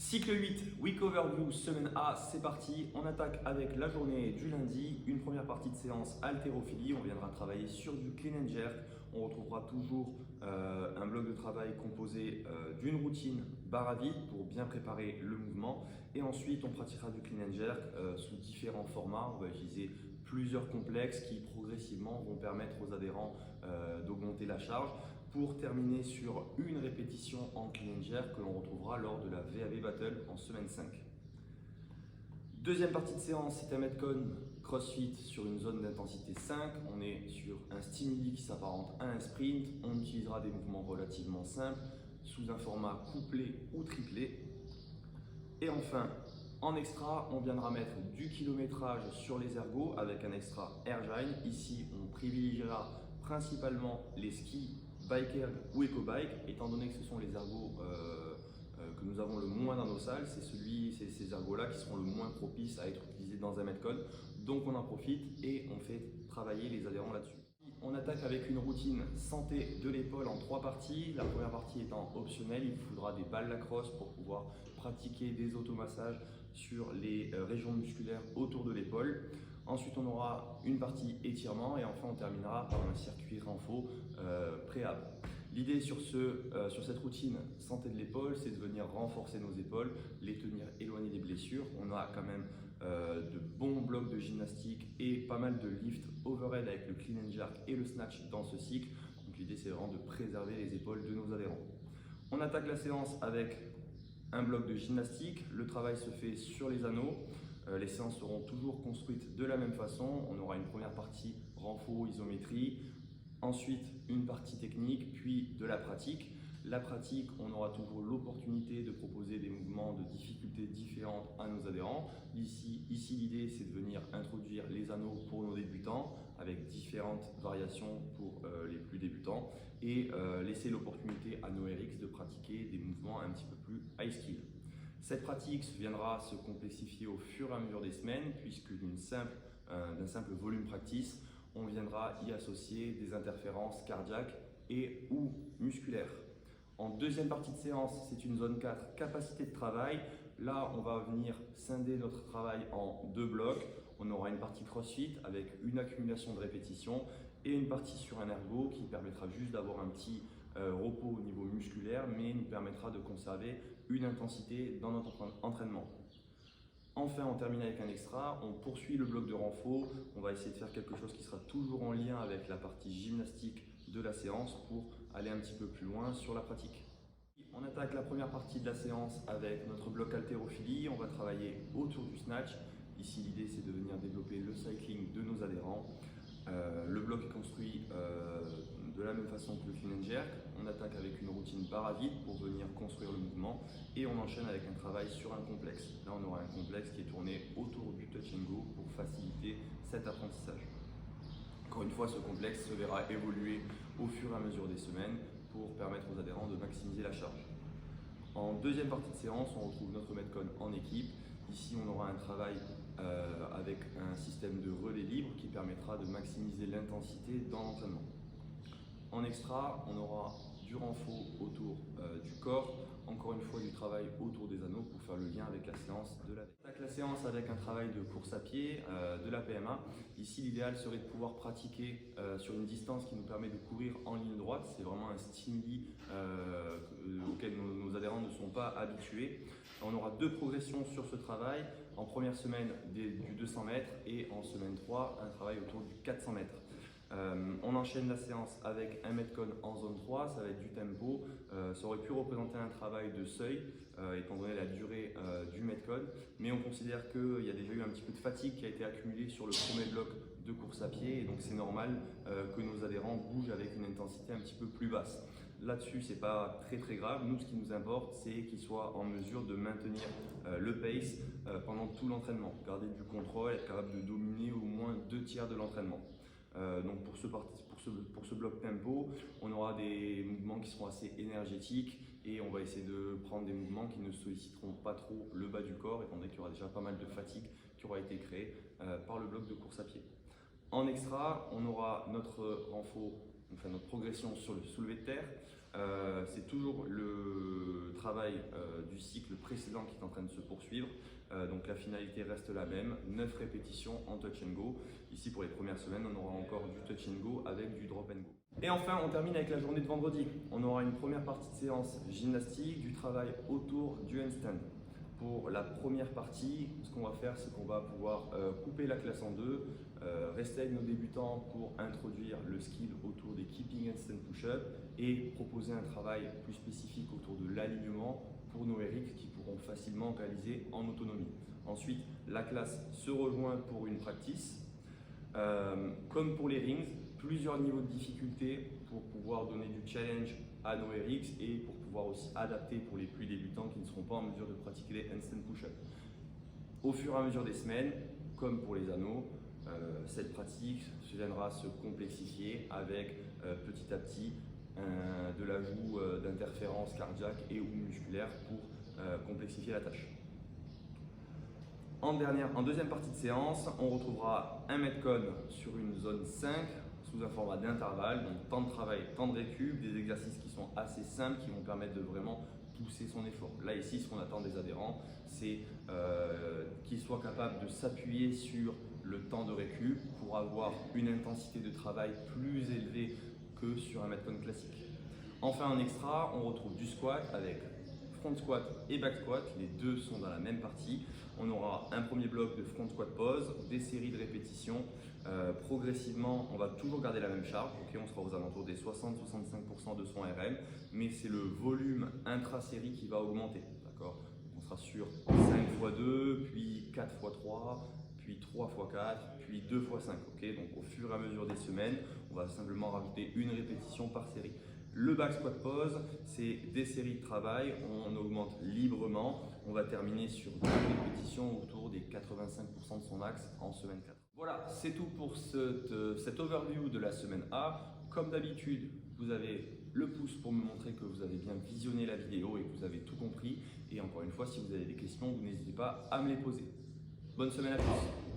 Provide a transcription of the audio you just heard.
Cycle 8, Week Overview, semaine A, c'est parti. On attaque avec la journée du lundi, une première partie de séance haltérophilie. On viendra travailler sur du clean and jerk. On retrouvera toujours un bloc de travail composé d'une routine barre à vide pour bien préparer le mouvement. Et ensuite, on pratiquera du clean and jerk sous différents formats. On va utiliser plusieurs complexes qui progressivement vont permettre aux adhérents d'augmenter la charge pour terminer sur une répétition en clean and jerk que l'on retrouvera lors de la VAV Battle en semaine 5. Deuxième partie de séance, c'est un Metcon CrossFit sur une zone d'intensité 5. On est sur un stimuli qui s'apparente à un sprint. On utilisera des mouvements relativement simples sous un format couplé ou triplé. Et enfin, en extra, on viendra mettre du kilométrage sur les ergos avec un extra Airgine. Ici, on privilégiera principalement les skis, bike erg ou eco-bike, étant donné que ce sont les ergos que nous avons le moins dans nos salles, c'est ces ergos-là qui seront le moins propices à être utilisés dans un Metcon. Donc on en profite et on fait travailler les adhérents là-dessus. On attaque avec une routine santé de l'épaule en 3 parties. La première partie étant optionnelle, il faudra des balles lacrosse pour pouvoir pratiquer des automassages sur les régions musculaires autour de l'épaule. Ensuite, on aura une partie étirement et enfin on terminera par un circuit renfo préalable. L'idée sur cette routine santé de l'épaule, c'est de venir renforcer nos épaules, les tenir éloignées des blessures. On a quand même de bons blocs de gymnastique et pas mal de lift overhead avec le clean and jerk et le snatch dans ce cycle. Donc l'idée, c'est vraiment de préserver les épaules de nos adhérents. On attaque la séance avec un bloc de gymnastique. Le travail se fait sur les anneaux. Les séances seront toujours construites de la même façon. On aura une première partie renfo, isométrie. Ensuite, une partie technique, puis de la pratique. La pratique, on aura toujours l'opportunité de proposer des mouvements de difficultés différentes à nos adhérents. Ici l'idée, c'est de venir introduire les anneaux pour nos débutants avec différentes variations pour les plus débutants et laisser l'opportunité à nos RX de pratiquer des mouvements un petit peu plus high skill. Cette pratique viendra se complexifier au fur et à mesure des semaines puisque d'un simple volume practice, on viendra y associer des interférences cardiaques et ou musculaires. En deuxième partie de séance, c'est une zone 4, capacité de travail. Là, on va venir scinder notre travail en 2 blocs. On aura une partie CrossFit avec une accumulation de répétitions et une partie sur un ergo qui permettra juste d'avoir un petit repos au niveau musculaire, mais nous permettra de conserver une intensité dans notre entraînement. Enfin, on termine avec un extra, on poursuit le bloc de renfo, on va essayer de faire quelque chose qui sera toujours en lien avec la partie gymnastique de la séance pour aller un petit peu plus loin sur la pratique. On attaque la première partie de la séance avec notre bloc haltérophilie, on va travailler autour du snatch. Ici, l'idée, c'est de venir développer le cycling de nos adhérents. Le bloc est construit de la même façon que le clean and jerk. On attaque avec une routine barre à vide pour venir construire le mouvement et on enchaîne avec un travail sur un complexe. Là, on aura un complexe qui est tourné autour du touch and go pour faciliter cet apprentissage. Encore une fois, ce complexe se verra évoluer au fur et à mesure des semaines pour permettre aux adhérents de maximiser la charge. En deuxième partie de séance, on retrouve notre Metcon en équipe. Ici, on aura un travail avec un système de relais libre qui permettra de maximiser l'intensité dans l'entraînement. En extra, on aura du renfo autour du corps, encore une fois du travail autour des anneaux pour faire le lien avec la séance de la veille. On attaque la séance avec un travail de course à pied, de la PMA. Ici, l'idéal serait de pouvoir pratiquer sur une distance qui nous permet de courir en ligne droite. C'est vraiment un stimuli auquel nos adhérents ne sont pas habitués. On aura 2 progressions sur ce travail. En première semaine, du 200 mètres et en semaine 3, un travail autour du 400 mètres. On enchaîne la séance avec un Metcon en zone 3, ça va être du tempo. Ça aurait pu représenter un travail de seuil, étant donné la durée du Metcon, mais on considère qu'il y a déjà eu un petit peu de fatigue qui a été accumulée sur le premier bloc de course à pied, et donc c'est normal que nos adhérents bougent avec une intensité un petit peu plus basse. Là-dessus, c'est pas très grave. Nous, ce qui nous importe, c'est qu'ils soient en mesure de maintenir le pace pendant tout l'entraînement, garder du contrôle, être capable de dominer au moins 2 tiers de l'entraînement. Donc pour ce bloc tempo, on aura des mouvements qui seront assez énergétiques et on va essayer de prendre des mouvements qui ne solliciteront pas trop le bas du corps, étant donné qu'il y aura déjà pas mal de fatigue qui aura été créée par le bloc de course à pied. En extra, on aura notre renfo, enfin notre progression sur le soulevé de terre. C'est toujours le travail du cycle précédent qui est en train de se poursuivre. Donc la finalité reste la même, 9 répétitions en touch and go. Ici pour les premières semaines, on aura encore du touch and go avec du drop and go. Et enfin, on termine avec la journée de vendredi. On aura une première partie de séance gymnastique, du travail autour du handstand. Pour la première partie, ce qu'on va faire, c'est qu'on va pouvoir couper la classe en deux, rester avec nos débutants pour introduire le skill autour des keeping handstand push-up et proposer un travail plus spécifique autour de l'alignement pour nos RX qui pourront facilement réaliser en autonomie. Ensuite, la classe se rejoint pour une practice. Comme pour les rings, plusieurs niveaux de difficulté pour pouvoir donner du challenge à nos RX et pour pouvoir aussi adapter pour les plus débutants qui ne seront pas en mesure de pratiquer les handstand push-up. Au fur et à mesure des semaines, comme pour les anneaux, cette pratique viendra se complexifier avec petit à petit de l'ajout d'interférences cardiaques et ou musculaires pour complexifier la tâche. En deuxième partie de séance, on retrouvera un metcon sur une zone 5 sous un format d'intervalle, donc temps de travail, temps de récup, des exercices qui sont assez simples qui vont permettre de vraiment pousser son effort. Là ici, ce qu'on attend des adhérents, c'est qu'ils soient capables de s'appuyer sur le temps de récup pour avoir une intensité de travail plus élevée que sur un metcon classique. Enfin en extra, on retrouve du squat avec front squat et back squat, les deux sont dans la même partie. On aura un premier bloc de front squat pause, des séries de répétitions. Progressivement, on va toujours garder la même charge, okay, on sera aux alentours des 60-65% de son RM, mais c'est le volume intra-série qui va augmenter. On sera sur 5 x 2, puis 4 x 3, puis 3 x 4, puis 2 x 5. Okay, donc au fur et à mesure des semaines, on va simplement rajouter une répétition par série. Le back squat pause, c'est des séries de travail, on augmente librement. On va terminer sur une répétition autour des 85% de son axe en semaine 4. Voilà, c'est tout pour cet overview de la semaine A. Comme d'habitude, vous avez le pouce pour me montrer que vous avez bien visionné la vidéo et que vous avez tout compris. Et encore une fois, si vous avez des questions, vous n'hésitez pas à me les poser. Bonne semaine à tous.